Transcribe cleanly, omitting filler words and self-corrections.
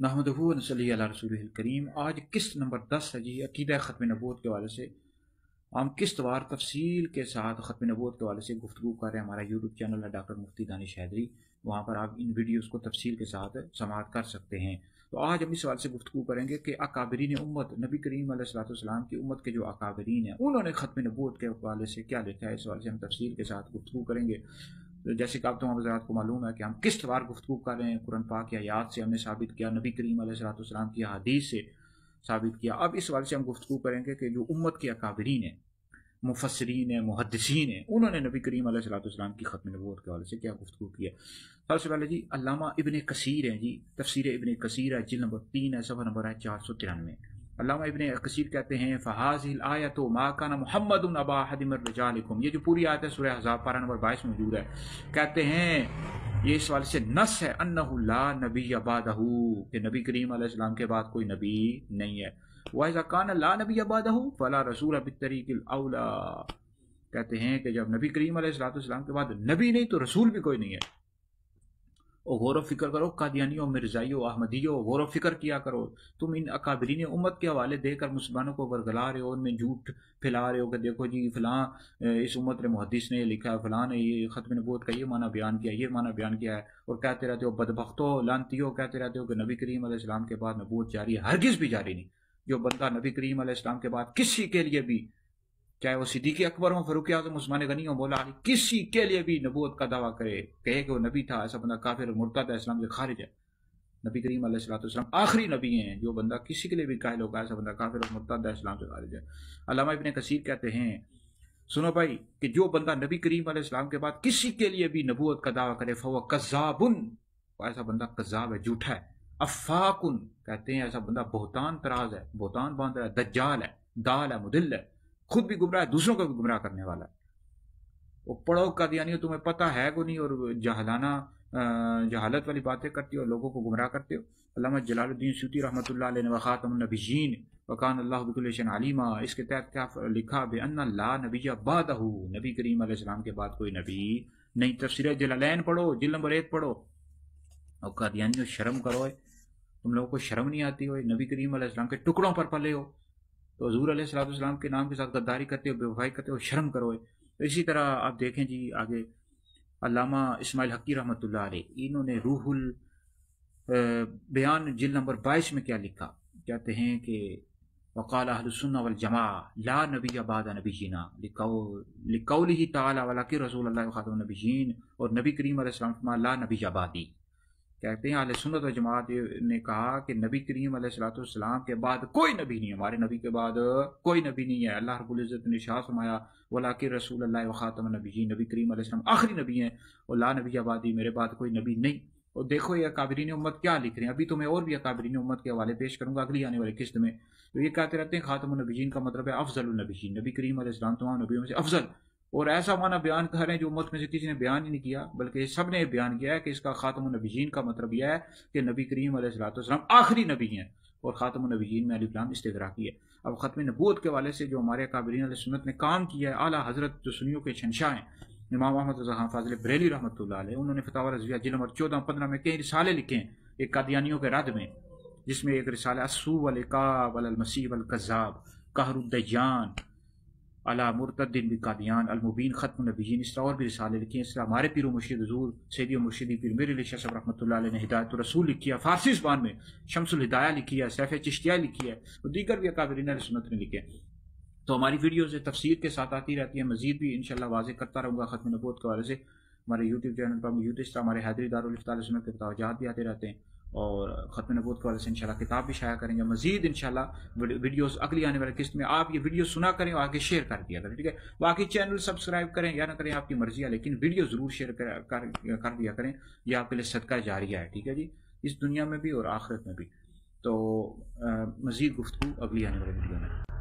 नहमदुहु व नसल्ली अला रसूलिहिल करीम। आज किस्त नंबर 10 है जी, अकीदा ख़त्म नबूवत के हवाले से। हम किस्तवार तफसील के साथ ख़त्म नबूवत के हवाले से गुफ्तगू कर रहे हैं। हमारा यूट्यूब चैनल है डॉक्टर मुफ्ती दानिश हैदरी, वहाँ पर आप इन वीडियोज़ को तफसील के साथ समाअत कर सकते हैं। तो आज हम इस सवाल से गुफ्तगू करेंगे कि अकाबरीन उम्मत, नबी करीम अलैहिस्सलाम की उम्मत के जो अकाबरीन हैं, उन्होंने ख़त्म नबूवत के हवाले से क्या लिखा है। इस सवाल से हम तफसील के साथ गुफ्तगू करेंगे। जैसे कि आप तमाम हज़रात को मालूम है कि हम किस बार गुफ्तगू कर रहे हैं, कुरान पाक की आयात से हमने साबित किया, नबी करीम अलैहिस्सलाम की हदीस से साबित किया। अब इस सवाल से हम गुफ्तगू करेंगे कि जो उम्मत के अकाबरीन हैं, मुफस्सिरीन हैं, मुहद्दिसीन हैं, उन्होंने नबी करीम अलैहिस्सलाम की ख़त्म नबूवत के हवाले से क्या गुफ्तगू किया। सबसे पहले जी अल्लामा इब्ने कसीर हैं जी, तफसीर इब्ने कसीर है, जिल्द नंबर 3 है, सफ़ा नंबर है 493। अल्लामा इब्ने कसीर कहते हैं फ़हाज़िहिल आयतु मा काना मुहम्मदुन अबा अहदिम मिन रिजालिकुम। ये जो पूरी आयत है सूरह अहज़ाब पारा नंबर 22 में मौजूद है। कहते हैं ये इस वाले से नस है अन्नहु ला नबी अबादहू, कि नबी करीम अलैहिस्सलाम के बाद कोई नबी नहीं है। वइज़ा काना ला नबी अबादहू फला रसूल बित्तरीक़िल औला। कहते हैं कि जब नबी करीम अलैहिस्सलाम के बाद नबी नहीं तो रसूल भी कोई नहीं है। और गौर फिक्र करो कादियानियों, मिर्जाइयों, अहमदियों, गौर फिक्र किया करो। तुम इन अकाबरीन उम्मत के हवाले देकर मुसलमानों को बरगला रहे हो, उनमें झूठ फैला रहे हो कि देखो जी फलां इस उम्मत ने मुहद्दिस ने लिखा है, फलां ने ये ख़त्म नबूवत का ये माना बयान किया, ये माना बयान किया है, और कहते रहते हो बदबख्तो लानतियों, कहते रहते हो कि नबी करीम अलैहिस्सलाम के बाद नबूवत जारी है। हरगिज़ भी जारी नहीं। जो बंदा नबी करीम अलैहिस्सलाम के बाद किसी के लिए भी, चाहे वो सिद्दीक़ अकबर हो, फारूक आज़म, उस्मान गनी हो, मौला अली, किसी के लिए भी नबूवत का दावा करे, कहे कि वो नबी था, ऐसा बंदा काफिर मुर्तद है, इस्लाम से खारिज है। नबी करीम अलैहिस्सलाम आखिरी नबी हैं। जो बंदा किसी के लिए भी कायल होगा, ऐसा बंदा काफिर और मुर्तद है, इस्लाम से खारिज है। अल्लामा इब्ने कसीर कहते हैं सुनो भाई कि जो बंदा नबी करीम अलैहिस्सलाम के बाद किसी के लिए भी नबूवत का दावा करे फहुव कज़्ज़ाबुन, ऐसा बंदा कज़्ज़ाब है, झूठा है। अफ़ाकुन, कहते हैं ऐसा बंदा बहुतान तराज है, बहुतान बांध रहा है, दज्जाल है, दाल है, मुदिल है, खुद भी गुमराह है, दूसरों को भी गुमराह करने वाला है। वो पढ़ो कादियानियों, तुम्हें पता है को नहीं, और जहालत वाली बातें करती हो, लोगों को गुमराह करते हो। अल्लामा जलालुद्दीन सूती रहमतुल्लाह अलैहि व खातमुन नबिय्यीन व कान अल्लाहु बिकुल्लि शैइन अलीमा, इसके तहत क्या लिखा बेअन्ना ला नबिय्य बादहू, नबी करीम अलैहिस्सलाम के बाद कोई नबी नहीं। तफसीर जलालैन पढ़ो, जिल्द नंबर 1 पढ़ो। और कादियानियों शर्म करो, तुम लोगों को शर्म नहीं आती हो, नबी करीम अलैहिस्सलाम के टुकड़ों पर पले हो, तो हुज़ूर अलैहिस्सलाम के नाम के साथ गद्दारी करते हो, बेवफाई करते हो, शर्म करो। तो इसी तरह आप देखें जी आगे अल्लामा इस्माइल हक्की रहमतुल्लाह अलैह, इन्होंने रूहुल बयान जिल्द नंबर 22 में क्या लिखा। कहते हैं कि वक़ाल अहलुस सुन्ना वल जमा ला नबिय्य बादा नबिय्यिना लिक़ौलिही तआला वलाकिन रसूलुल्लाह व खातमुन नबिय्यीन, और नबी करीम अलैहिस्सलाम ला नबिय्य बादी। कहते हैं अहले सुन्नत व जमात ने कहा कि नबी करीम अलैहिस्सलाम के बाद कोई नबी नहीं है, हमारे नबी के बाद कोई नबी नहीं है। अल्लाह रब्बुल इज़्ज़त ने इरशाद फरमाया वलाकिन रसूलुल्लाह व खातमुन नबिय्यीन, नबी करीम अलैहिस्सलाम आखिरी नबी हैं, और ला नबी आबादी, मेरे बाद कोई नबी नहीं। और देखो ये अकाबरीन उम्मत क्या लिख रहे हैं। अभी तो मैं और भी अकाबरीन उम्मत के हवाले पेश करूंगा अगली आने वाली किस्त में। तो ये कहते रहते हैं खातमुन नबिय्यीन का मतलब है अफजलुन नबिय्यीन, नबी करीम अलैहिस्सलाम तमाम नबियों में से अफजल। और ऐसा माना बयान कर रहे हैं जो उम्मत में से किसी ने बयान ही नहीं किया, बल्कि सब ने बयान किया है कि इसका खातमुन नबिय्यीन का मतलब यह है कि नबी करीम अलैहिस्सलाम आखिरी नबी हैं, और खातमुन नबिय्यीन में अलिफ लाम इस्तिग़राक़ी है। अब ख़त्म नबूवत के हवाले से जो हमारे अकाबरीन अहले सुन्नत ने काम किया है, आला हज़रत जो सुन्नियों के शहंशाह हैं इमाम अहमद रज़ा खान फ़ाज़िल बरेली रहमतुल्लाह अलैह, उन्होंने फ़तावा रज़विया जिल्द नंबर 14-15 में कई रिसाले लिखे हैं एक कादियानियों के रद में, जिसमें एक रिसाला अस्सू वल इक़ाब अल मसीह वल कज़्ज़ाब कहरुद्दय्यान अला मुर्तद्दिन बि कादियान अल मुबीन ख़त्म नबिय्यीन, इस तरह और भी रिसाले लिखे हैं। इस तरह हमारे पीर मुर्शिद हुज़ूर सैयदी मुर्शिदी पीर मेरे लिए शाह रहमतुल्लाह अलैह ने हिदायत रसूल लिखी है, फ़ारसी ज़बान में शम्सुल हिदाया लिखी है, सैफ़ चिश्तिया लिखी है, और दीगर भी अकाबरीन अहले सुन्नत ने लिखे। तो हमारी वीडियोज़ तफसीर के साथ आती रहती है, मज़ीद भी इंशाअल्लाह वाज़ेह करता रहूँगा ख़त्म नबूवत के हवाले से। हमारे यूट्यूब चैनल पर मौजूद इस तरह हमारे हैदरी दारुल इफ्ता अहले सुन्नत के तवज्जुहात भी आते रहते हैं, और ख़त्म नबूवत के हवाले से इंशाअल्लाह किताब भी शाया करेंगे। मज़ीद इंशाअल्लाह वीडियोज़ अगली आने वाली किस्त में आप ये वीडियो सुना करें और आगे शेयर कर दिया करें, ठीक है। बाकी चैनल सब्सक्राइब करें या ना करें आपकी मर्ज़ी है, लेकिन वीडियो ज़रूर शेयर कर दिया करें, यह आपके लिए सदका जारिया है, ठीक है जी, इस दुनिया में भी और आखिरत में भी। तो मज़ीद गुफ्तगू अगली आने वाली वीडियो में।